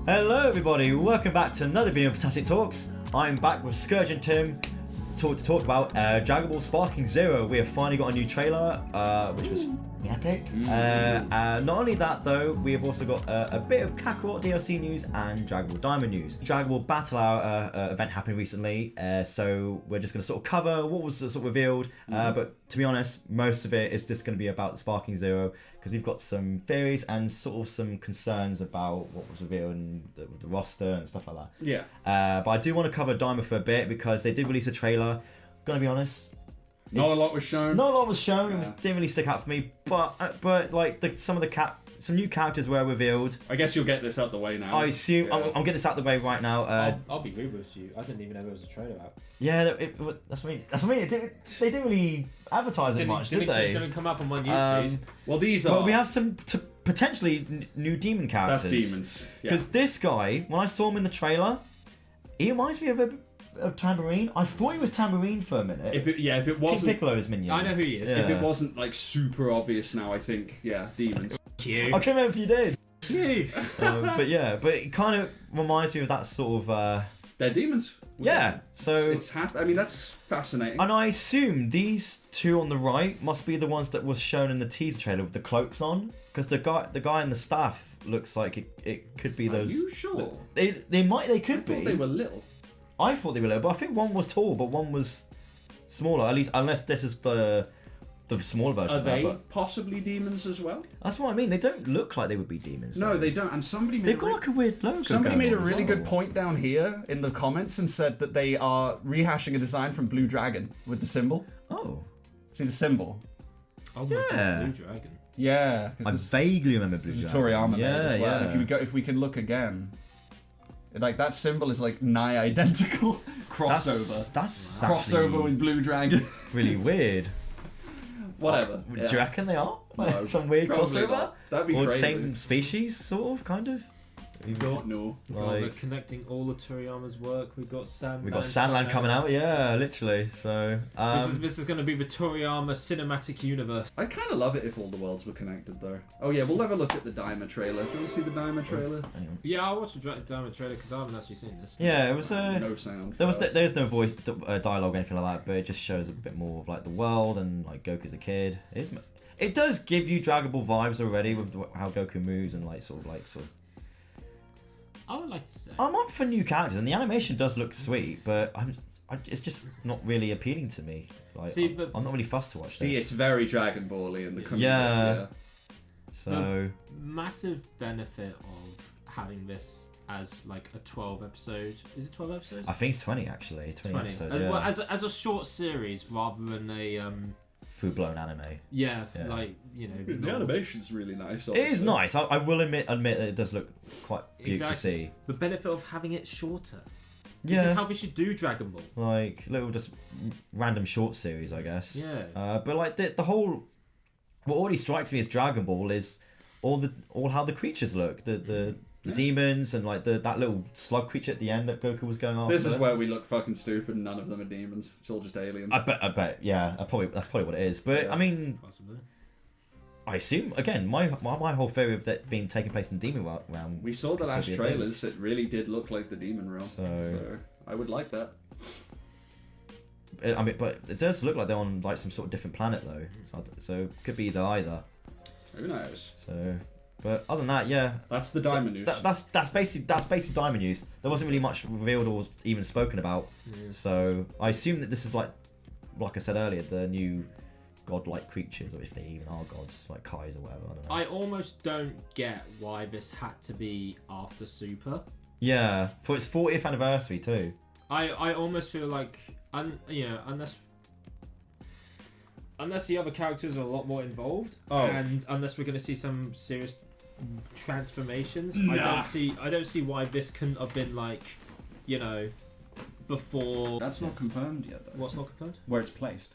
Hello everybody, welcome back to another video of Fantastic Talks. I'm back with Scourge and Tim to talk about Dragon Ball Sparking Zero. We have finally got a new trailer, which was epic. Not only that though, we have also got a bit of Kakarot DLC news and DragonBall Daima news. DragonBall Battle Hour event happened recently, so we're just going to sort of cover what was sort of revealed, but to be honest, most of it is just going to be about Sparking Zero, because we've got some theories and sort of some concerns about what was revealed in the roster and stuff like that. Yeah. But I do want to cover Daima for a bit, because they did release a trailer. Gonna be honest, Not a lot was shown. not a lot was shown. It didn't really stick out for me. But like some new characters were revealed. I guess you'll get this out the way now. I assume I'm getting this out the way right now. I'll be rude with you. I didn't even know there was a trailer out. Yeah, that's what I mean. They didn't really advertise it much, did they? It didn't come up on my newsfeed. Well, these are. But we have some potentially new demon characters. That's demons. Because this guy, when I saw him in the trailer, he reminds me of Tambourine. I thought he was Tambourine for a minute. If it wasn't King Piccolo's minion. I know who he is. Yeah. If it wasn't like super obvious now, I think demons. Cute. I can't remember if you did. Cute. But it kind of reminds me of that sort of. They're demons. Yeah. So. I mean, that's fascinating. And I assume these two on the right must be the ones that was shown in the teaser trailer with the cloaks on, because the guy in the staff looks like it could be those. Are you sure? They could be. I thought they were little. I thought they were little, but I think one was tall, but one was smaller. At least, unless this is the smaller version. Are they but possibly demons as well? that's what I mean. They don't look like they would be demons. No, they don't. And somebody made They've got like a weird logo. Somebody going made a on as really well. good point down here in the comments and said that they are rehashing a design from Blue Dragon with the symbol. Oh. See the symbol? Oh my Yeah. god, Blue Dragon. Yeah. I vaguely remember Blue There's a Dragon. Toriyama made as well. Yeah. If we can look again, like that symbol is like nigh identical. Crossover. That's Crossover actually with Blue Dragon. really weird. Whatever. Do you reckon they are? No, Some weird probably crossover? not. That'd be or crazy. same species, sort of, kind of? No. We're Like, connecting all the Toriyama's work. We've got Sandland. we've got Sandland coming out, yeah, literally. So, This is going to be the Toriyama cinematic universe. I'd kind of love it if all the worlds were connected, though. Oh yeah, we'll have a look at the Daima trailer. Do you want to see the Daima trailer? Yeah, I'll watch the Daima trailer because I haven't actually seen this. yeah, it was No sound. there's no voice dialogue or anything like that, but it just shows a bit more of like the world and like Goku's a kid. It does give you Dragon Ball vibes already with how Goku moves and like sort of. I would like to say. I'm up for new characters, and the animation does look sweet, but it's just not really appealing to me. Like, See, but- I'm not really fussed to watch See, this. it's very Dragon Ball-y in the country. Yeah. So Massive benefit of having this as like a 12 episode. Is it 12 episodes? I think it's 20 actually. 20 episodes. As, Yeah. well, as a short series rather than a Full blown anime. yeah. Yeah. The animation's really nice. It is nice. I will admit that it does look quite beautiful to see. The benefit of having it shorter. Yeah. This is how we should do Dragon Ball. Like little just random short series, I guess. Yeah. But like the whole, what already strikes me as Dragon Ball is all how the creatures look. The demons and like that little slug creature at the end that Goku was going after. This is where we look fucking stupid and none of them are demons. It's all just aliens. I bet. Yeah. That's probably what it is. But Yeah. I mean, Possibly. I assume again my whole theory of that being taking place in Demon Realm. We saw the could last still be a thing. trailers. It really did look like the demon realm. So I would like that. I mean, but it does look like they're on like some sort of different planet though. So it could be either. Who knows? So, but other than that, yeah. That's the Daima news. That's basically Diamond news. There wasn't really much revealed or even spoken about. Yeah. So I assume that this is like I said earlier, the new godlike creatures, or if they even are gods, like Kais or whatever. I don't know. I almost don't get why this had to be after Super. Yeah, for its 40th anniversary too. I almost feel like unless the other characters are a lot more involved, and unless we're going to see some serious transformations, I don't see why this couldn't have been like, before. That's not confirmed yet, though. What's not confirmed? Where it's placed.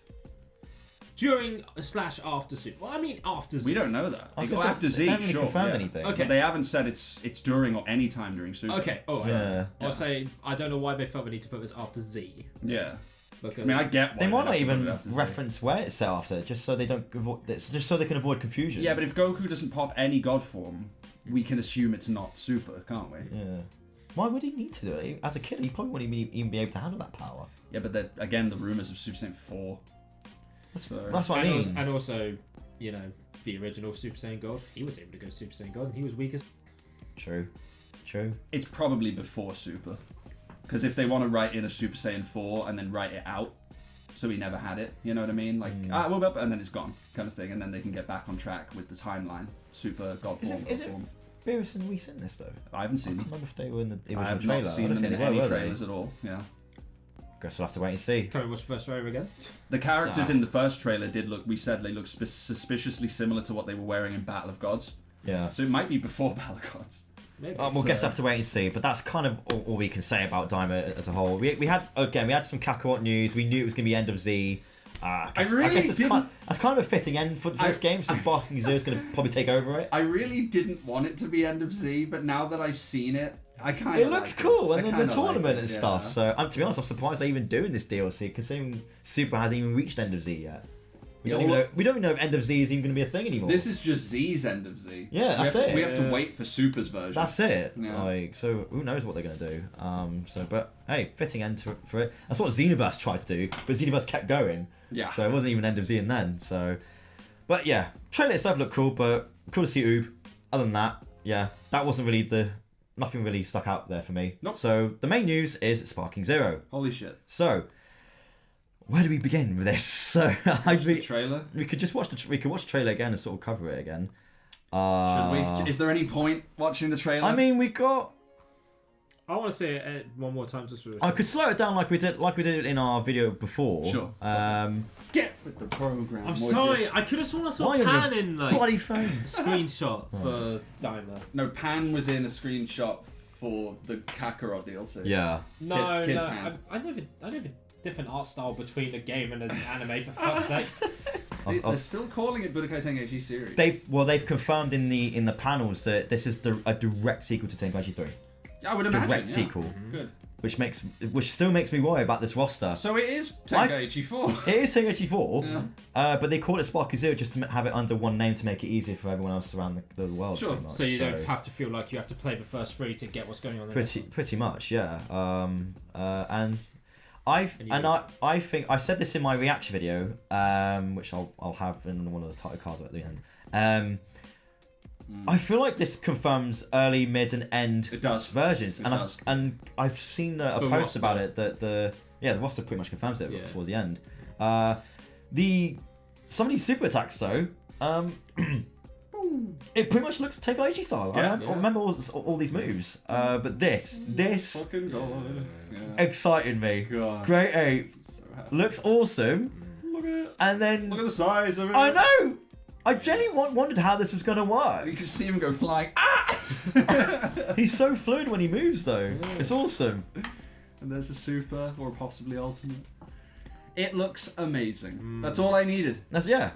During / after Super. Well, I mean after Z. We don't know that. I was They go gonna say, after they Z, haven't really sure. confirmed yeah. anything. Okay. But they haven't said it's during or any time during Super. Okay. Oh, Yeah. I'll say I don't know why they felt the need to put this after Z. Yeah. Because I mean, I get why They might not have to put even it after Z. reference where it's set after, just so they don't just so they can avoid confusion. Yeah, but if Goku doesn't pop any god form we can assume it's not Super, can't we? Yeah. Why would he need to do it? As a kid, he probably wouldn't even be able to handle that power. Yeah, but again, the rumors of Super Saiyan 4. That's what I mean. And also, you know, the original Super Saiyan God, he was able to go Super Saiyan God, and he was weak as. True. It's probably before Super. Because if they want to write in a Super Saiyan 4 and then write it out, so he never had it, you know what I mean? Like, and then it's gone, kind of thing, and then they can get back on track with the timeline. Super, God form, God form. Beerus and Whis in this though? I haven't seen them. I remember if they were in the original I have trailer. not seen them in any trailers at all, yeah. Guess we'll have to wait and see. Can we watch the first trailer again? The characters in the first trailer they looked suspiciously similar to what they were wearing in Battle of Gods. Yeah. So it might be before Battle of Gods. Maybe. We'll guess we'll have to wait and see, but that's kind of all we can say about Daima as a whole. We had some Kakarot news. We knew it was going to be end of Z. I guess that's kind of a fitting end for this game, since Sparking Zero is going to probably take over it. I really didn't want it to be end of Z, but now that I've seen it, I kind of it looks cool, and then the tournament like and stuff. So, to be honest, I'm surprised they're even doing this DLC, considering Super hasn't even reached end of Z yet. We don't even know if end of Z is even going to be a thing anymore. This is just Z's end of Z. Yeah, that's it. We have to wait for Super's version. That's it. Yeah. So who knows what they're going to do? But hey, fitting end for it. That's what Xenoverse tried to do, but Xenoverse kept going. Yeah. So it wasn't even end of Z in then. So, but yeah, trailer itself looked cool, but cool to see Oob. Other than that, yeah, that wasn't really nothing really stuck out there for me. Nope. So the main news is Sparking Zero. Holy shit. So, where do we begin with this? So the trailer. We could just watch the trailer again and sort of cover it again. Should we? Is there any point watching the trailer? I mean, we got. I want to say it one more time just. I could slow it down like we did it in our video before. Sure. Get with the program. I'm sorry, I could have sworn I saw Pan in like bloody phone screenshot for Daima. No, Pan was in a screenshot for the Kakarot DLC. Yeah. No, Kid no, Pan. I never different art style between a game and an anime for fuck's sakes. They're still calling it Budokai Tenkaichi series. They've confirmed in the panels that this is a direct sequel to Tenkaichi 3. I would imagine. Direct sequel. Mm-hmm. Good. Which still makes me worry about this roster. So it is Tenkaichi 4. It is Tenkaichi 4, Yeah. but they call it Sparky Zero just to have it under one name to make it easier for everyone else around the world. Sure. Pretty much. So you don't have to feel like you have to play the first 3 to get what's going on. Pretty much, yeah. And I think I said this in my reaction video, which I'll have in one of the title cards at the end. I feel like this confirms early, mid, and end versions, and I've seen a post roster. about it that the roster pretty much confirms it towards the end. Some of these super attacks though, it pretty much looks Tenkaichi style. I remember all these moves, but this Fucking God. excited me. God. Great Ape So looks awesome, look at it. and then Look at the size of it. I know. I genuinely wondered how this was going to work. You can see him go flying. He's so fluid when he moves, though. It's awesome. And there's a super or possibly ultimate. It looks amazing. That's all I needed. I'm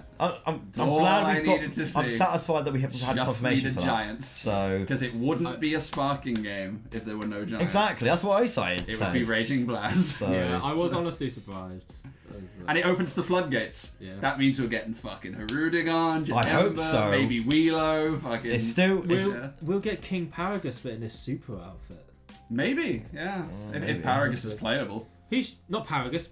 all glad I we've got. needed to see. I'm satisfied that we have had Just confirmation needed for giants. So Because it wouldn't be a sparking game if there were no giants. exactly, that's what I said. It would be Raging Blast. So, Yeah, I was honestly surprised. And it opens the floodgates. Yeah. That means we're getting fucking Harudigon, I hope Janemba, so. maybe Wheelo, fucking... It's still. We'll get King Paragus but in his super outfit. Maybe, yeah. If Paragus is playable. He's not Paragus.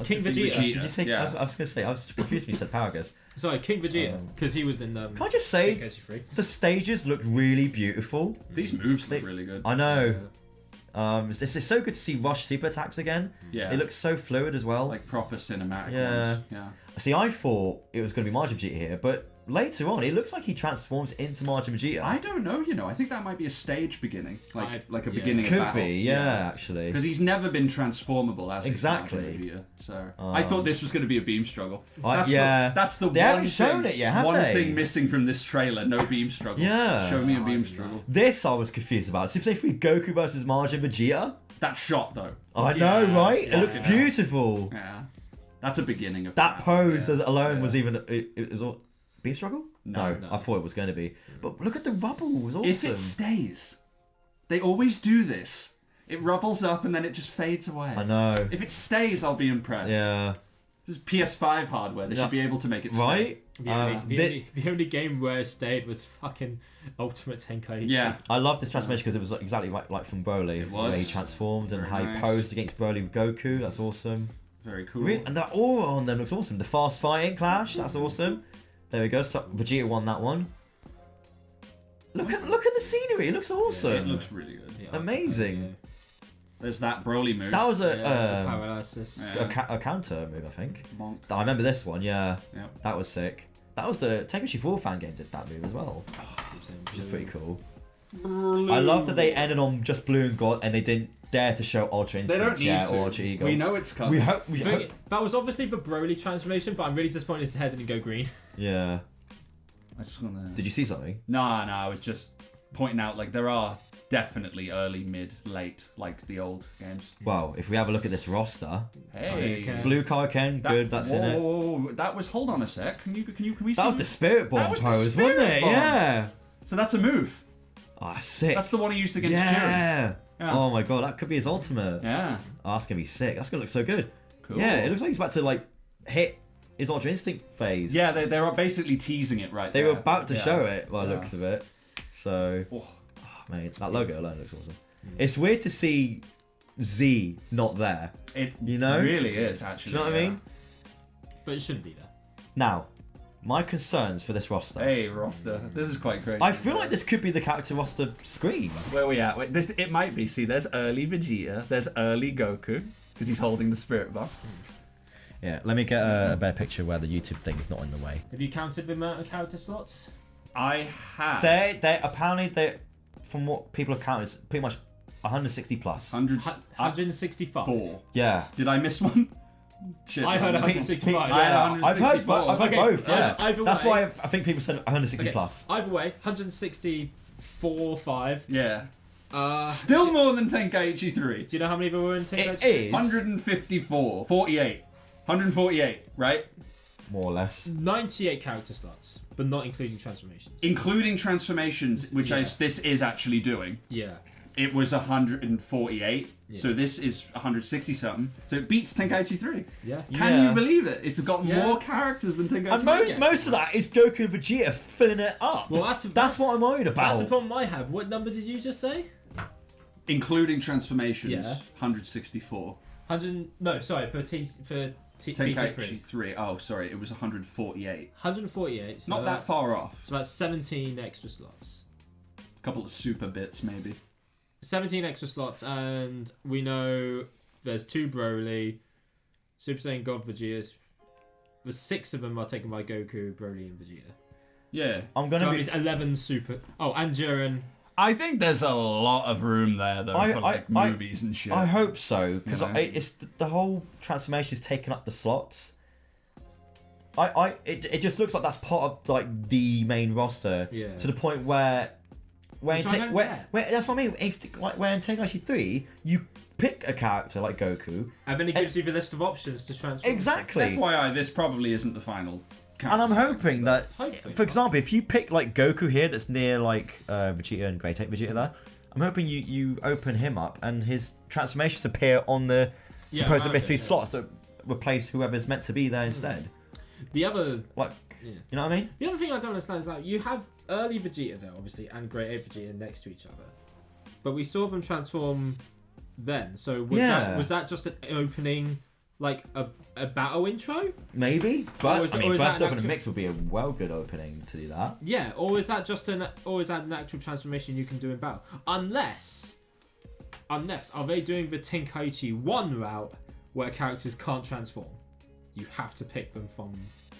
King Vegeta. Did you say? Yeah. I was going to say. I was confused when you said Paragus. Sorry, King Vegeta, because he was in. Can I just say Tenkaichi 3. the stages look really beautiful. These moves look really good. I know. It's so good to see Rush super attacks again. Yeah. It looks so fluid as well. Like proper cinematic Yeah. ones. Yeah. See, I thought it was going to be Majin Vegeta here, but later on, it looks like he transforms into Majin Vegeta. I don't know, I think that might be a stage beginning. Like a beginning of Could battle. be, yeah, actually. Because he's never been transformable as Exactly. Vegeta. So I thought this was going to be a beam struggle. That's the They one haven't shown thing, it yet, have one they? thing missing from this trailer, no beam struggle. Yeah. Show me a beam struggle. This I was confused about. Super Saiyan 3 Goku versus Majin Vegeta. That shot though. I know, right? Yeah. It looks beautiful. Yeah. That's a beginning of That pose yeah. alone was even. It was all. Beam struggle? No. I thought it was going to be. But look at the rubble. It was awesome. If it stays, they always do this. It rubbles up and then it just fades away. I know. If it stays, I'll be impressed. Yeah. This is PS5 hardware. They should be able to make it stay. Right? The only game where it stayed was fucking Ultimate Tenkaichi. Yeah. I love this transformation because it was exactly like from Broly. It was. Where he transformed and Very how he nice. posed against Broly with Goku. That's awesome. Very cool. And that aura on them looks awesome. The fast fighting clash, that's awesome. There we go. So Vegeta won that one. Look at the scenery. It looks awesome. It looks really good. Yeah, Amazing. There's that Broly move. That was paralysis. Yeah. a counter move, I think. Bonk. I remember this one. Yeah, Yep. that was sick. That was the Tenkaichi 4 fan game did that move as well, which is pretty cool. I love that they ended on just blue and gold and they didn't dare to show Ultra They Instinct don't need to. or Ultra Ego. We know it's coming. We hope. That was obviously the Broly transformation, but I'm really disappointed his head didn't go green. Yeah. I just wanna... Did you see something? No, I was just pointing out, like, there are definitely early, mid, late, like the old games. Well, if we have a look at this roster, Hey. Okay. Blue Kaioken, good, that's in it. Whoa, that was... Hold on a sec. Can we see... That was the Spirit Bomb That was the pose, Spirit wasn't it? Bomb. Yeah. So that's a move. Ah, sick. That's the one he used against Jiren. Yeah. Yeah. Oh my god, that could be his ultimate. Yeah. Oh, that's gonna be sick. That's gonna look so good. Cool. Yeah, it looks like he's about to like hit his Ultra Instinct phase. Yeah, they're basically teasing it right They there. were about to Yeah. show it by the Yeah. looks of it. So, Oh. mate, that logo alone looks awesome. It's weird to see Z not there. It You know? really is, actually. Do you know what I yeah. mean? But it shouldn't be there. Now, my concerns for this roster. Hey, roster. This is quite great. I feel like this could be the character roster screen. Where we at? Wait, this it might be. See, there's early Vegeta. There's early Goku because he's holding the spirit buff. Yeah, let me get a better picture where the YouTube thing is not in the way. Have you counted the amount of character slots? I have They apparently from what people have counted, it's pretty much 160 plus. hundreds. 165. 4. Yeah. Did I miss one? Shit. I heard no. 165. I had Yeah, 164. I've heard Okay, both. Yeah, either that's way- why I think people said 160 Okay, plus. Either way, 164, 5. Yeah. Uh, Still more than Tenkaichi 3. do you know how many of them were in Tenkaichi? It is 154. 48. 148, right? more or less. 98 character slots, but not including transformations. Including transformations, which Yeah. this is actually doing. Yeah. It was 148. Yeah. So this is 160 something. So it beats Tenkaichi 3. Yeah. Can Yeah. you believe it? It's got Yeah. more characters than Tenkaichi And 3. most of that is Goku and Vegeta filling it up. Well, that's what I'm worried about. That's the problem I have. What number did you just say? Including transformations, Yeah. 164. 100. No, sorry, for Tenkaichi BT3. 3. Oh, sorry, it was 148. 148. So Not that that's- far off. It's about 17 extra slots. A couple of super bits, maybe. 17 extra slots, and we know there's 2 Broly, Super Saiyan God Vegetas. The 6 of them are taken by Goku, Broly, and Vegeta. Yeah. I'm So gonna that be. means 11 Super. Oh, and Jiren. I think there's a lot of room there though for like movies and shit. I hope so because You know? it's the whole transformation is taking up the slots. It just looks like that's part of like the main roster. Yeah. To the point where Which I don't get. that's what I mean. Like where in Tenkaichi 3 you pick a character like Goku. And then it gives you the list of options to transform. Exactly. FYI, this probably isn't the final. And I'm hoping that, Hopefully for not. example, if you pick like Goku here, that's near like Vegeta and Great Ape Vegeta there, I'm hoping you open him up and his transformations appear on the Yeah, supposed okay, mystery yeah. slots that replace whoever's meant to be there instead. The other. Like, Yeah. you know what I mean? The other thing I don't understand is that you have early Vegeta there, obviously, and Great Ape Vegeta next to each other, but we saw them transform then. So was that just an opening, like a battle intro? Maybe, Or but is- I or mean, is that Burst an Open actual- Mix would be a well good opening to do that. Yeah, or is that just an actual transformation you can do in battle? Unless are they doing the Tenkaichi 1 route where characters can't transform? You have to pick them from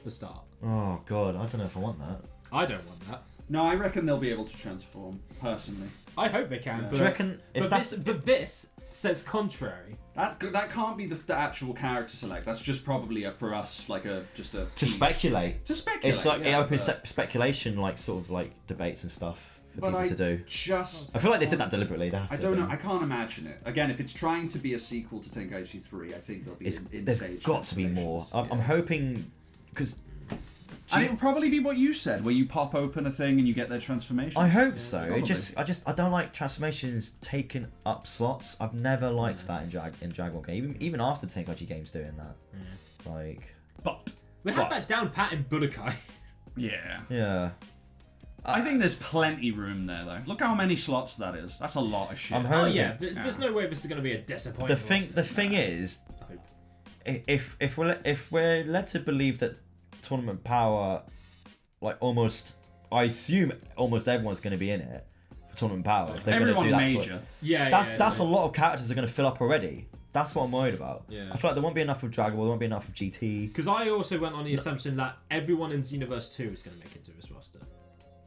the start. Oh god, I don't know if I want that. I don't want that. No, I reckon they'll be able to transform, personally. I hope they can. Yeah. But, Do you reckon if but that's this says contrary. That can't be the actual character select. That's just probably for us, like just a... to speculate? To speculate, It's like yeah, it opens but- speculation, like sort of like debates and stuff for But people I to do. just... I feel like they did that deliberately. They have I to, don't know. but I can't imagine it. Again, if it's trying to be a sequel to Tenkaichi 3, I think there'll be there's in-stage got to be more. I'm hoping because And it will probably be what you said, where you pop open a thing and you get their transformation. I hope so. probably. I don't like transformations taking up slots. I've never liked that in Dragon Ball game, even after Tenkaichi games doing that. Like, But We had that down pat in Budokai. yeah. Yeah. I think there's plenty room there though. Look how many slots that is. That's a lot of shit. I'm Oh hoping. yeah, there's no way this is going to be a disappointment. The thing is, if we're led to believe that tournament power, like almost, I assume almost everyone's going to be in it for tournament power. If they're going to Everyone do that major. that's a lot of characters that are going to fill up already. That's what I'm worried about. Yeah. I feel like there won't be enough of Dragon Ball, there won't be enough of GT. Because I also went on the assumption that everyone in Xenoverse 2 is going to make it to this roster.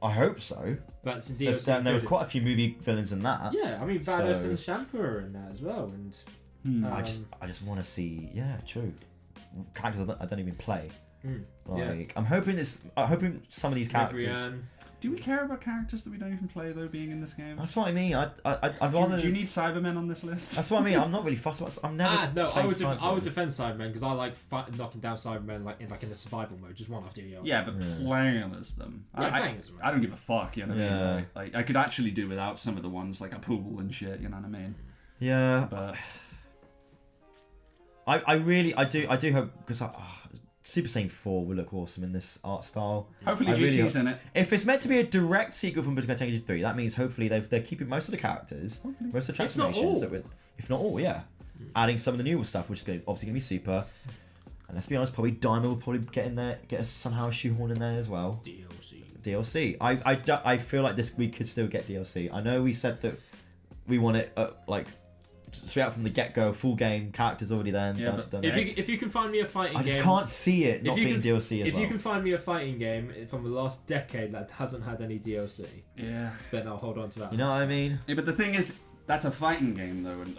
I hope so. That's in There DLC. was quite a few movie villains in that. Yeah, I mean Vados So- and Shampoo are in that as well, and I just want to see. Yeah, true. Characters I don't even play. Like I'm hoping some of these characters. Ribrianne. Do we care about characters that we don't even play though being in this game? That's what I mean. I'd rather. Do you need Cybermen on this list? That's what I mean. I'm not really fussed about. I'm never. No, I would Cybermen. defend Cybermen because I like knocking down Cybermen in the survival mode, just one after the other. Yeah, but playing as them. Playing as them. I don't give a fuck, you know what I Yeah. mean? Like, I could actually do without some of the ones like a pool and shit, you know what I mean? Yeah, But I do hope because Super Saiyan 4 will look awesome in this art style. hopefully I really GT's hope- in it. If it's meant to be a direct sequel from Budokai Tenkaichi 3, that means hopefully they're keeping most of the characters, most of the If not transformations. all. If not all, yeah. Adding some of the newer stuff, which is obviously going to be super. And let's be honest, probably Daima will probably get in there, get us somehow shoehorned in there as well. DLC. I feel like we could still get DLC. I know we said that we want it like straight out from the get-go, full game, characters already there. Yeah, but If you can find me a fighting I game, just can't see it not you being can- DLC as if well. you can find me a fighting game from the last decade that hasn't had any DLC, Yeah. then I'll hold on to that. You know what I mean? Yeah, but the thing is, that's a fighting game though. And,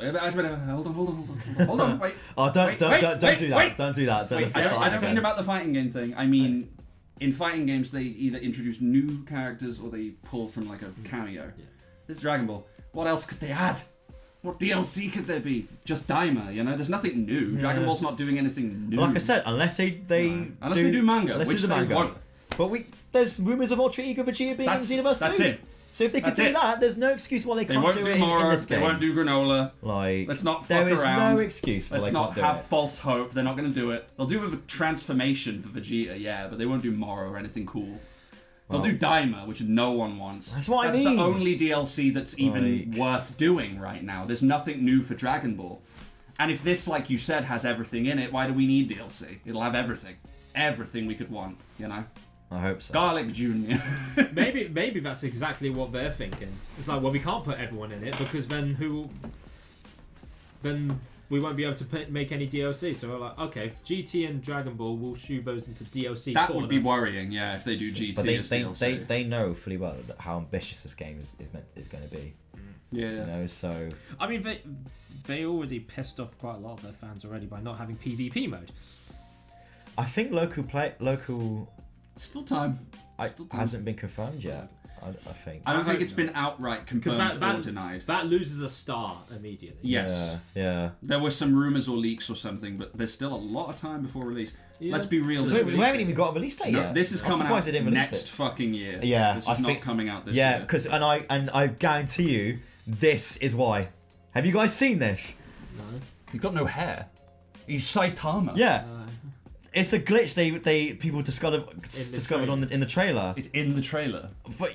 hold on, wait. Oh, don't Wait, do wait, that. wait. Don't do that. Wait, I don't mean about the fighting game thing. I mean, in fighting games, they either introduce new characters or they pull from like a cameo. Yeah. This is Dragon Ball. What else could they add? What DLC could there be? Just Daima, you know? There's nothing new. Dragon Ball's not doing anything new. Like I said, unless they Unless they do manga, unless which they do they manga. won't. But there's rumours of Ultra Ego Vegeta being in Xenoverse 2. That's it. So if they could That's do it. that, there's no excuse why they They can't won't do do it in Moro, this game. they won't do Granola. Like, Let's not fuck there is around. no excuse why Let's they not can't do have it. false hope. They're not going to do it. They'll do a transformation for Vegeta, yeah, but they won't do Moro or anything cool. They'll do Daima, which no one wants. That's what I That's mean. the only DLC that's even Like- worth doing right now. There's nothing new for Dragon Ball. And if this, like you said, has everything in it, why do we need DLC? It'll have everything. Everything we could want, you know? I hope so. Garlic Jr. Maybe that's exactly what they're thinking. It's like, well, we can't put everyone in it because then then we won't be able to make any DLC. So we're like, okay, GT and Dragon Ball, we'll shoe those into DLC. That corner. would be worrying, yeah, if they do GT But as DLC. they know fully well that how ambitious this game is going to be. Yeah. You know, so I mean, they already pissed off quite a lot of their fans already by not having PvP mode. I think local Still time. hasn't been confirmed yet. I think. I don't think it's been outright confirmed or denied. That loses a star immediately. Yes. Yeah. There were some rumours or leaks or something, but there's still a lot of time before release. Yeah. Let's be real. So we haven't even got a release date No, yet. this is I'm coming surprised out they didn't release next it. fucking year. Yeah, This I is not think- coming out this Yeah, year. because I guarantee you this is why. Have you guys seen this? No. He's got no hair. He's Saitama. Yeah. It's a glitch people discovered trailer. in the trailer. It's in the trailer. But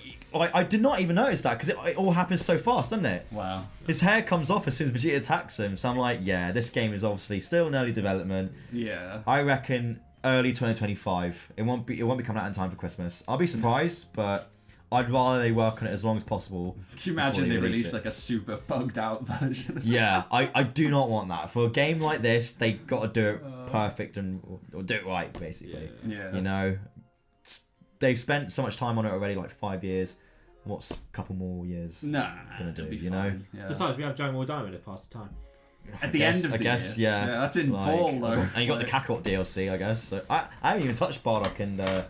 I did not even notice that because it all happens so fast, doesn't it? Wow. His hair comes off as soon as Vegeta attacks him. So I'm like, yeah, this game is obviously still in early development. Yeah. I reckon early 2025. It won't be coming out in time for Christmas. I'll be surprised, but I'd rather they work on it as long as possible. Can you imagine before they release release it. like a super bugged out version? Yeah, I do not want that. For a game like this, they got to do it perfect and or do it right, basically. Yeah. You know, they've spent so much time on it already, like 5 years. What's a couple more years? Nah. Gonna do, it'll be you know? fine. Yeah. Besides, we have Dragon Ball Daima to pass the time. At the end of I the guess, year. yeah. That's in Like, fall though. And you got the Kakarot DLC, I guess. So I haven't even touched Bardock in the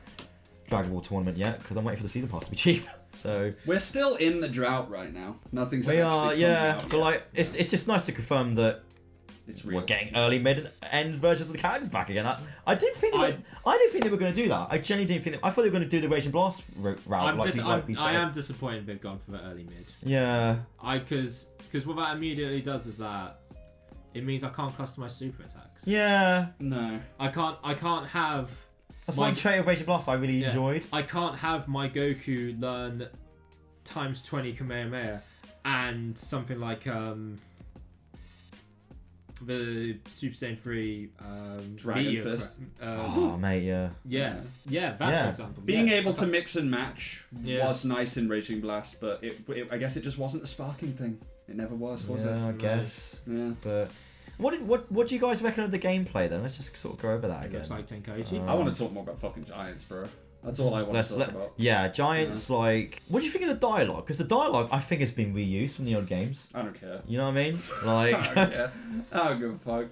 Dragon Ball tournament yet because I'm waiting for the season pass to be cheap. So We're still in the drought right now. Nothing's we actually are, coming yeah. out But yet. like, it's just nice to confirm that It's real. we're getting early, mid, and end versions of the characters back again. I didn't think I didn't think they were going to do that. I genuinely didn't think. I thought they were going to do the Rage and Blast route. I am disappointed they've gone for the early mid. Yeah. Because what that immediately does is that it means I can't customize super attacks. Yeah. No. I can't have. That's one trait of Raging Blast I really enjoyed. I can't have my Goku learn times 20 Kamehameha and something like the Super Saiyan 3 Dragon Meteor Fist. Oh, mate, yeah. Yeah, that Yeah. for example. Being yeah. able to mix and match Yeah. was nice in Raging Blast, but I guess it just wasn't a sparking thing. It never was it? I guess. Yeah. But what do you guys reckon of the gameplay then? Let's just sort of go over that It again. looks like Tenkaichi. I want to talk more about fucking Giants, bro. That's all I want to talk about. Yeah, Giants, like... What do you think of the dialogue? Because the dialogue, I think, has been reused from the old games. I don't care. You know what I mean? I Like... don't care. I don't give a fuck.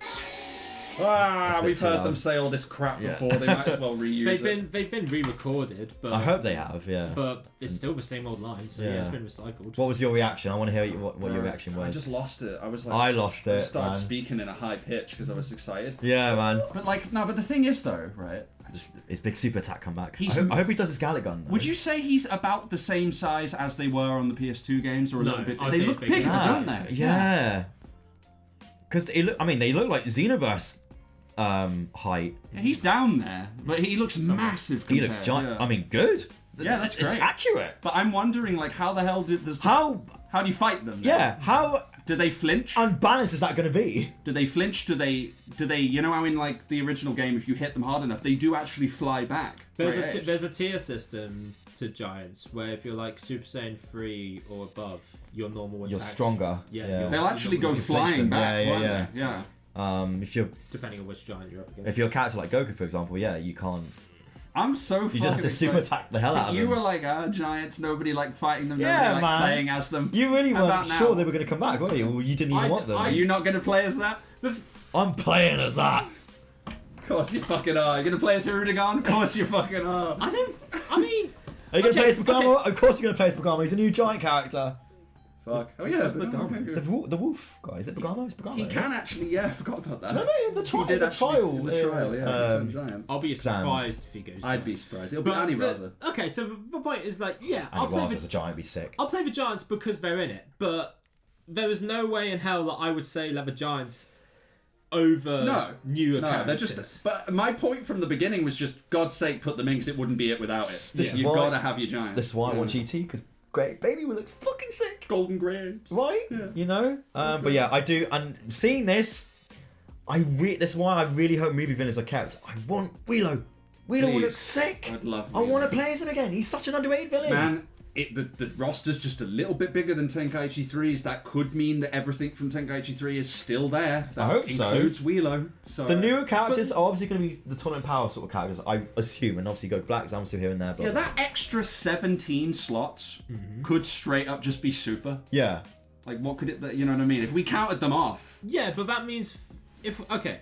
That's a bit We've too heard loud. them say all this crap Yeah. before. They might as well reuse They've been re-recorded, but I hope they have, yeah. but it's still the same old lines. So yeah, it's been recycled. What was your reaction? I want to hear what your reaction was. I just lost it. I was like, I lost I it, started man. speaking in a high pitch because I was excited. Yeah, man. But like, no. But the thing is, though, right? His big super attack comeback. He's- I hope he does his Gallic gun. Though. Would you say he's about the same size as they were on the PS2 games, or a No, little bit? I'd They say look bigger. bigger, don't they? Yeah. Because they look like Xenoverse height. Yeah, he's down there, but he looks massive. He looks compared, giant. yeah. I mean, good. Yeah, that's It's great. accurate. But I'm wondering, like, how the hell did this? How How do you fight them? Yeah, how Do they flinch? unbalanced is that going to be? Do they flinch? Do they? You know how in like the original game, if you hit them hard enough, they do actually fly back. There's a tier system to Giants where if you're like Super Saiyan 3 or above, your normal attacks... You're stronger. Yeah. They'll actually go You flinch flying them. back. Yeah, won't yeah, they? Yeah. If you're Depending on which Giant you're up against. if you're a character like Goku, for example, yeah, you can't. I'm so. You just have to super attack the hell out of You them. were like, Giants. Nobody like fighting them. Yeah, nobody like man. playing as them. You really How weren't about now? sure they were going to come back, were you? Or you didn't even want them. Are you not going to play as that? I'm playing as that. Of course you fucking are. You're going to play as Hirudegan? Of course you fucking are. I mean... Are you going to play as Okay, Bagamo? Of course you're going to play as Bagamo. He's a new giant character. Fuck. Oh yeah, The wolf guy. Is it Bagamo? It's Bagamo. He can actually. Yeah, I forgot about that. Remember in the He did the actually- trial? in the trial, yeah. he turned giant. I'll be Sans. surprised if he goes I'd down. be surprised. It'll be Annie Raza. Okay, so the point is like, yeah, And it was as a giant, be sick. I'll play the Giants because they're in it, but there is no way in hell that I would say Leather Giants over newer No, they're characters. just. But my point from the beginning was just, God's sake, put them in because it wouldn't be it without it. This is You've why- got to have your giant. This is why I want GT, because Great Baby will look fucking sick. Golden grapes. Right? Yeah. You know? But yeah, I do. And seeing this, this is why I really hope movie villains are kept. I want Willow. Willow will look Please. sick. I'd love I Willow. want to play as him again. He's such an underrated villain. Man, the roster's just a little bit bigger than Tenkaichi 3's. That could mean that everything from Tenkaichi 3 is still there. That I hope so. includes Willow. So The newer characters are obviously going to be the Tournament Power sort of characters, I assume, and obviously go Black, because I'm still here and there. But yeah, that extra 17 slots could straight up just be super. Yeah. Like, what could it? You know what I mean? If we counted them off, Yeah, but that means if okay,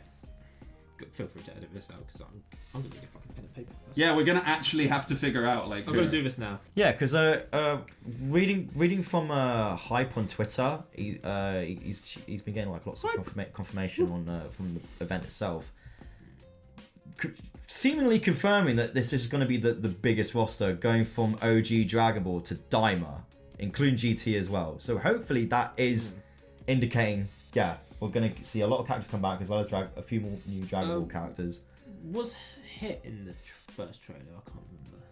feel free to edit this out because I'm gonna need a fucking pen and paper. First. yeah, we're gonna actually have to figure out like. I'm gonna do this now. Yeah, because reading from Hype on Twitter, he's been getting like lots of confirmation on from the event itself, seemingly confirming that this is going to be the biggest roster, going from OG Dragon Ball to Daima, including GT as well. So hopefully that is indicating, yeah, we're going to see a lot of characters come back as well as a few more new Dragon Ball characters. Was Hit in the first trailer? I can't remember.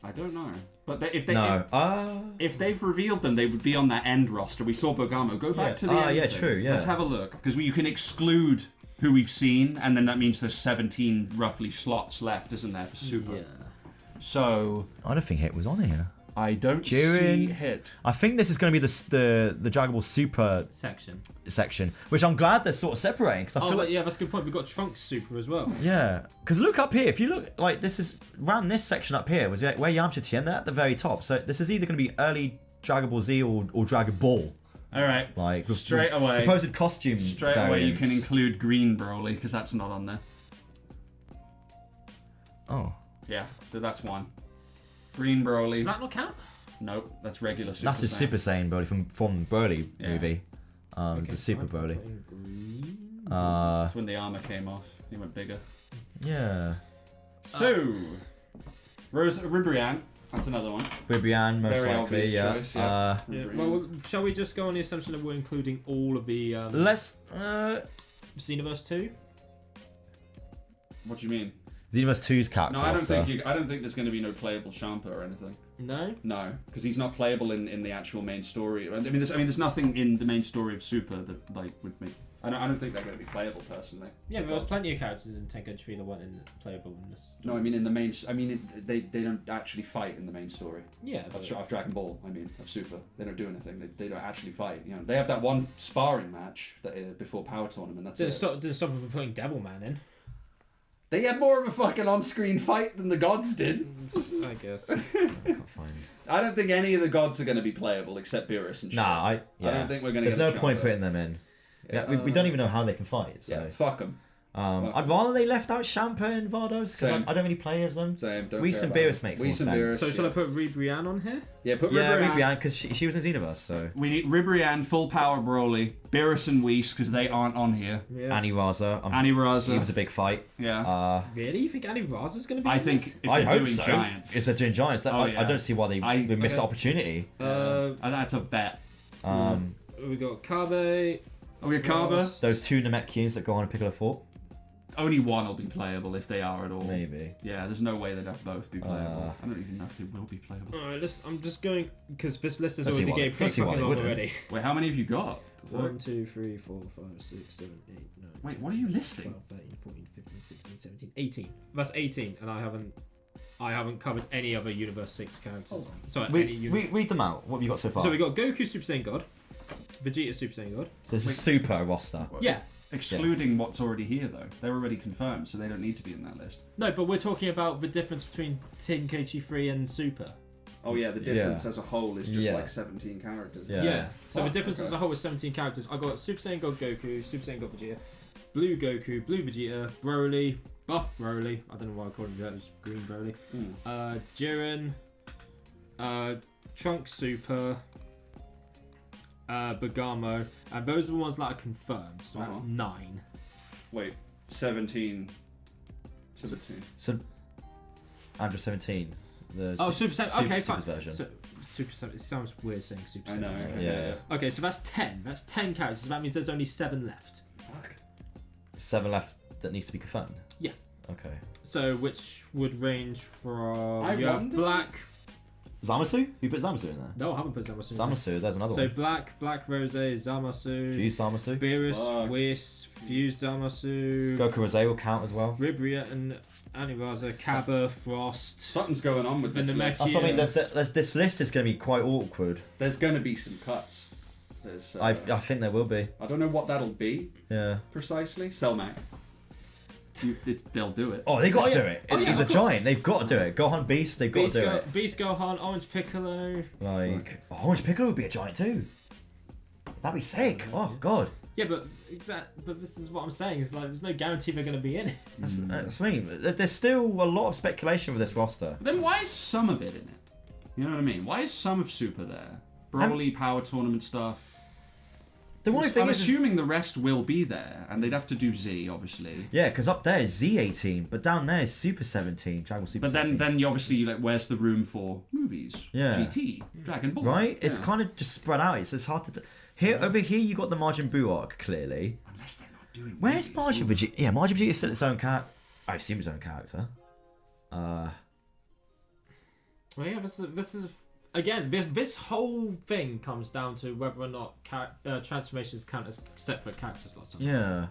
I don't know, but if they've revealed them, they would be on that end roster. We saw Bogamo. Go back to the end. yeah, thing. true, yeah. Let's have a look because you can exclude who we've seen, and then that means there's 17 roughly slots left, isn't there, for Super? Yeah. So I don't think Hit was on here. I don't During- see Hit. I think this is going to be the Dragon Ball Super Section. section, which I'm glad they're sort of separating, because I feel like yeah, that's a good point. We've got Trunks Super as well. yeah, because look up here. If you look, like, this is around this section up here was where Yamcha Tien, they're at the very top. So this is either going to be early Dragon Ball Z or Dragon Ball. All right, Like with straight away. supposed costume. Straight away, you can variants. include Green Broly because that's not on there. Oh, Yeah, so that's one. Green Broly. Does that not count? Nope, that's regular Super. that's his Saiyan. Super Saiyan Broly from Broly Yeah. movie. The Super fine. Broly. Green. That's when the armor came off. He went bigger. Yeah. So, Rose Ribrianne. That's another one. Ribrianne, most Very likely, obvious yeah. choice, yeah. Yeah. Well, shall we just go on the assumption that we're including all of the Let's. Xenoverse 2? What do you mean? Xenoverse 2's character. No, I don't so. think there's going to be no playable Champa or anything. No. No, because he's not playable in the actual main story. There's nothing in the main story of Super that like would make. I don't think they're going to be playable personally. Yeah, but there's plenty of characters in Tenkaichi 3 that weren't playable in this. No, I mean in the main. They don't actually fight in the main story Yeah, but of Dragon Ball. Of Super. They don't do anything. They don't actually fight. You know, they have that one sparring match that before Power Tournament. That's it. didn't stop them from putting Devilman in. They had more of a fucking on-screen fight than the gods did. I guess. I can't find. I don't think any of the gods are going to be playable except Beerus and shit. Nah, I don't think we're going to. There's no point putting them in. Yeah, we don't even know how they can fight. So. Yeah, fuck them. I'd rather they left out Champa and Vardos because I don't really play as them. Same. Whis and Beerus makes more sense. So shall I put Ribrianne on here? Yeah, put Yeah, Ribrianne. Ribrianne because she was in Xenoverse. So We need Ribrianne, Full Power Broly, Beerus and Whis because they aren't on here. Yeah. Annie Raza. Annie Raza. He was a big fight. Yeah. Really? You think Annie Raza's going to be I in think this? if I they're hope doing so. Giants. If they're doing Giants, I don't see why they missed the opportunity. And that's a bet. We got Kabe. Oh, we got Kaba. Those two Namekians that go on a Piccolo fort. Only one will be playable if they are at all. Maybe. Yeah, there's no way they'd have both be playable. I don't even know if they will be playable. Alright, I'm just going because this list is Let's see already why- getting pretty let's see why fucking they long wouldn't. already. Wait, how many have you got? 1, 2, 3, 4, 5, 6, 7, 8, 9. Wait, what are you listing? 12, 13, 14, 15, 16, 17, 18. That's 18, and I haven't covered any other Universe 6 characters. Sorry, any Read them out. What have you got so far? So we got Goku Super Saiyan God, Vegeta Super Saiyan God. So this is super roster. Yeah. Excluding what's already here, though. They're already confirmed, so they don't need to be in that list. No, but we're talking about the difference between Tenkaichi 3 and Super. Oh, yeah, the difference as a whole is just Yeah. like 17 characters. Yeah. So the difference as a whole is 17 characters. I got Super Saiyan God Goku, Super Saiyan God Vegeta, Blue Goku, Blue Vegeta, Broly, Buff Broly. I don't know why I called him that. It was Green Broly. Jiren, Trunks Super, Bergamo, and those are the ones that are confirmed. So that's 9. Wait, 17. 17. So, Andrew 17. The Super Saiyan. Okay, Super's fine. version. So, Super Saiyan. It sounds weird saying Super I Saiyan. know. so- Yeah. Okay, so that's 10. That's 10 characters. So that means there's only 7 left. Fuck. 7 left that needs to be confirmed. Yeah. Okay. So which would range from I you have wonder- Black. Zamasu? You put Zamasu in there. No, I haven't put Zamasu. in there. Zamasu, there's another So one. Black Rose, Zamasu, Fuse Zamasu. Beerus, Fuck. Whis, Fuse Zamasu, Goku Rose will count as well. Ribria and Aniraza, Kaba, Frost. Something's going on with The this Namek- list. That's what I mean. Yes. This list is going to be quite awkward. There's going to be some cuts. There's, I think there will be. I don't know what that'll be Yeah. precisely. Cellmax. They'll do it. Oh, they got to yeah. do it. Oh, yeah, He's a of course. giant. They've got to do it. Gohan Beast, they've got to do it. Beast Gohan, Orange Piccolo. Like, Orange Piccolo would be a giant too. That'd be sick. Oh, God. Yeah, but this is what I'm saying. It's like there's no guarantee they're going to be in it. That's me. There's still a lot of speculation with this roster. But then why is some of it in it? You know what I mean? Why is some of Super there? Broly, Power Tournament stuff. The only thing I'm is, assuming the rest will be there, and they'd have to do Z, obviously. yeah, because up there is Z18, but down there is Super 17, Dragon Ball Super But 17. then you obviously, like, where's the room for movies? Yeah. GT, Dragon Ball. Right? It's Yeah. kind of just spread out. It's hard to... Over here, you got the Majin Buu arc, clearly. Unless they're not doing Where's movies. Majin Vegeta? Yeah, Majin Vegeta is still its own character. I assume its own character. Well, yeah, this is again. This whole thing comes down to whether or not transformations count as separate character slots. Yeah.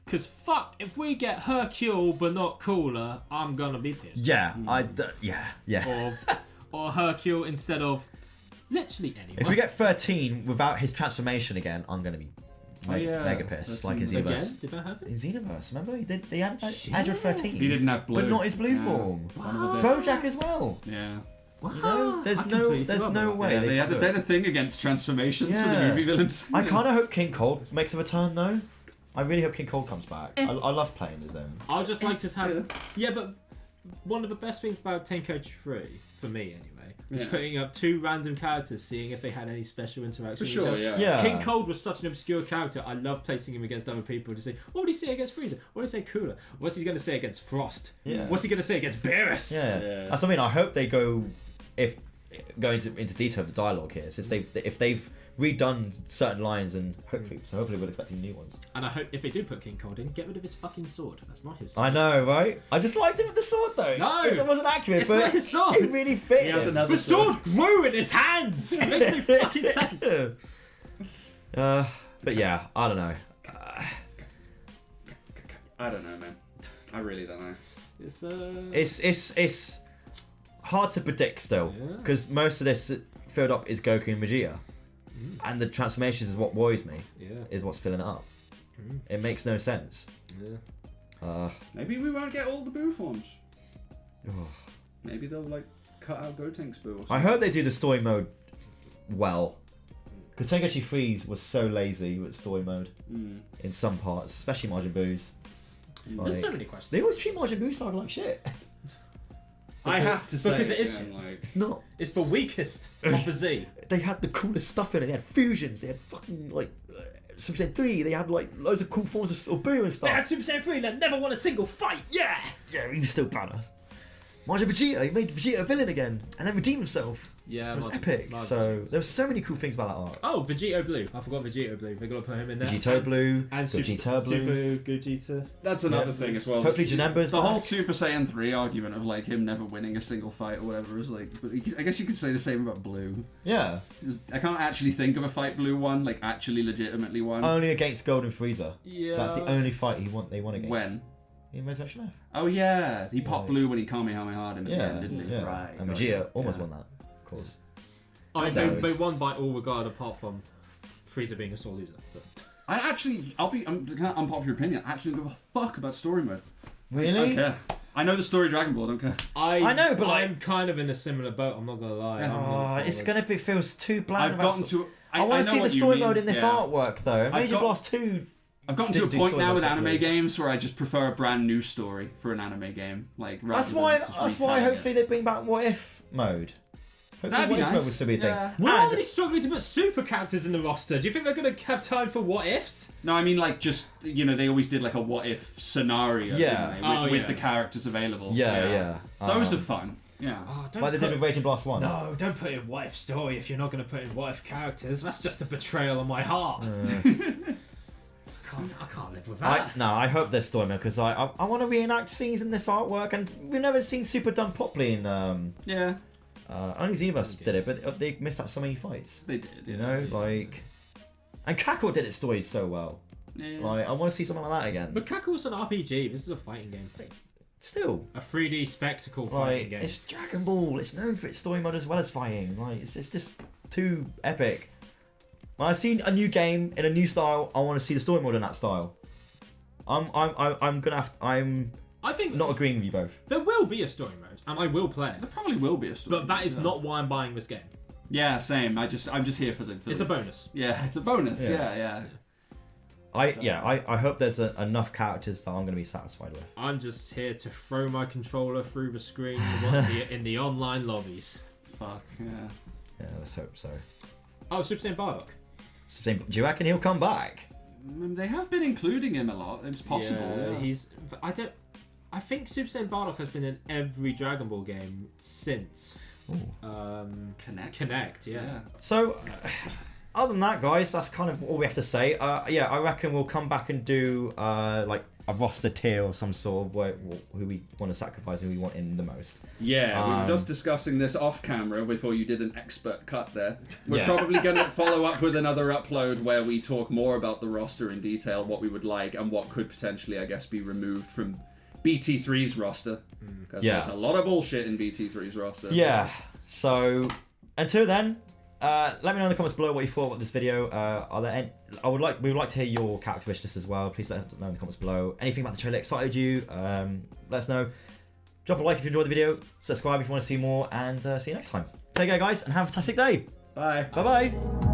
Because fuck, if we get Hercule but not Cooler, I'm gonna be pissed. Yeah, yeah. Or Hercule instead of literally anyone. If we get 13 without his transformation again, I'm going to be yeah, mega pissed, like in 13 again, Xenoverse. did that happen? In Xenoverse, remember? They had Android 13. He didn't have blue. But not his blue Yeah. form. Son of a bitch. Bojack as well. Yeah. You know, I there's completely no forgot way. Yeah, they they can do had it. a thing against transformations for the Yeah. movie villains. I kind of hope King Cold makes a return though. I really hope King Cold comes back. I love playing as him. I'd just like to have. Yeah, but one of the best things about Tenkaichi 3 for me anyway. Was Yeah. putting up 2 random characters, seeing if they had any special interaction. For with sure, each other. yeah. King Cold was such an obscure character. I love placing him against other people to say, what would he say against Frieza? What would he say Cooler? What's he going to say against Frost? Yeah. What's he going to say against Beerus? Yeah. That's something I hope they go into detail of the dialogue here. Since if they've redone certain lines and hopefully we're expecting new ones. And I hope if they do put King Cold in, get rid of his fucking sword. That's not his sword. I know, right? I just liked him with the sword though. No! It wasn't accurate, It's but not his sword. it really fit. He has him. another The sword grew in his hands! It makes no fucking sense. But yeah, I don't know. I don't know, man. I really don't know. It's hard to predict still Yeah. because most of this filled up is Goku and Vegeta, and the transformations is what worries me. Yeah. Is what's filling it up. It makes no sense. Yeah. Maybe we won't get all the Boo forms. Oh. Maybe they'll like cut out Gotenks Boo or something. I hope they do the story mode well. Because Tenkaichi Freeze was so lazy with story mode in some parts, especially Majin Buu's. There's so many questions. They always treat Majin Buu saga like shit. I have to say, because it is again, like, It's not. It's the weakest of the Z. They had the coolest stuff in it. They had fusions. They had fucking like Super Saiyan 3. They had like loads of cool forms of Buu and stuff. They had Super Saiyan 3 that never won a single fight. Yeah. Yeah, he was still badass. Majin Vegeta, he made Vegeta a villain again and then redeemed himself. Yeah. It was Majin- epic. Majin So Vegeta. there were so many cool things about that arc. Oh, Vegeta Blue. I forgot Vegeta Blue. They're gonna put him in there. Vegeta Blue, And Gogeta Blue. Super Gogeta. that's another thing as well. Hopefully Janemba's The back. whole Super Saiyan 3 argument of like him never winning a single fight or whatever is like, but I guess you could say the same about Blue. Yeah. I can't actually think of a fight Blue won, like actually legitimately won. Only against Golden Frieza. Yeah. That's the only fight they won against. When? In Resurrection F. Oh yeah, he popped Blue when he Kamehameha'd him at the Yeah, end, didn't he? yeah. Right. And got Vegeta it. almost Yeah. won that, of course. I mean, So- they won by all regard apart from Frieza being a sore loser. But I'm gonna unpopular opinion. I actually don't give a fuck about story mode. I Really? don't care. I know the story of Dragon Ball. I don't care. I know, but, like- I'm kind of in a similar boat. I'm not gonna lie. Yeah. I'm not It's bothered. gonna feels too bland. I've gotten to. I want to know see the what you story mean, mode in this yeah. artwork though. I've Major got- Blast 2. I've gotten to a Didn't do point story now mode with anime properly. games where I just prefer a brand new story for an anime game. Like rather That's than why. just That's why. retelling Hopefully they bring back What If mode. Hopefully That'd be What If nice. mode will still be a thing. Yeah. We're And- already struggling to put super characters in the roster. Do you think they're gonna have time for what ifs? it. No, I mean like just they always did like a what if scenario. Yeah. Didn't they? With, Oh, with yeah. the characters available. Yeah. Those are fun. Yeah. Oh, don't Like they did with Raging Blast 1. No, don't put in what if story if you're not gonna put in what if characters. That's just a betrayal on my heart. I can't live with that. I hope there's story mode because I want to reenact scenes in this artwork and we've never seen Super done properly in Yeah. only Xenoverse did it, but they missed out so many fights. They did. You know, and Kakarot did its story so well. Yeah. Like I want to see something like that again. But Kakarot's an RPG. This is a fighting game. Still, A 3D spectacle fighting like game. it's Dragon Ball. It's known for its story mode as well as fighting. Like it's just too epic. When I see a new game in a new style, I want to see the story mode in that style. I'm I think not agreeing with you both. there will be a story mode, and I will play it. There probably will be a story. But that is not why I'm buying this game. Yeah, same. I'm just here for the. It's a bonus. Yeah, it's a bonus. Yeah. Yeah. I hope there's enough characters that I'm going to be satisfied with. I'm just here to throw my controller through the screen in the online lobbies. Fuck yeah. Yeah, let's hope so. Oh, Super Saiyan Bardock. Do you reckon he'll come back? They have been including him a lot. It's possible. Yeah. I think Super Saiyan Bardock has been in every Dragon Ball game since Connect. Yeah. So, other than that, guys, that's kind of all we have to say. I reckon we'll come back and do like a roster tier of some sort of who we want to sacrifice, who we want in the most. Yeah, we were just discussing this off camera before you did an expert cut there. We're Yeah. probably going to follow up with another upload where we talk more about the roster in detail, what we would like, and what could potentially, I guess, be removed from BT3's roster. Because Yeah. there's a lot of bullshit in BT3's roster. Yeah. So, until then, let me know in the comments below what you thought about this video. Are there any, we would like to hear your character wish list as well. Please let us know in the comments below. Anything about the trailer excited you? Let us know. Drop a like if you enjoyed the video. Subscribe if you want to see more. And see you next time. Take care, guys, and have a fantastic day. Bye. Bye bye.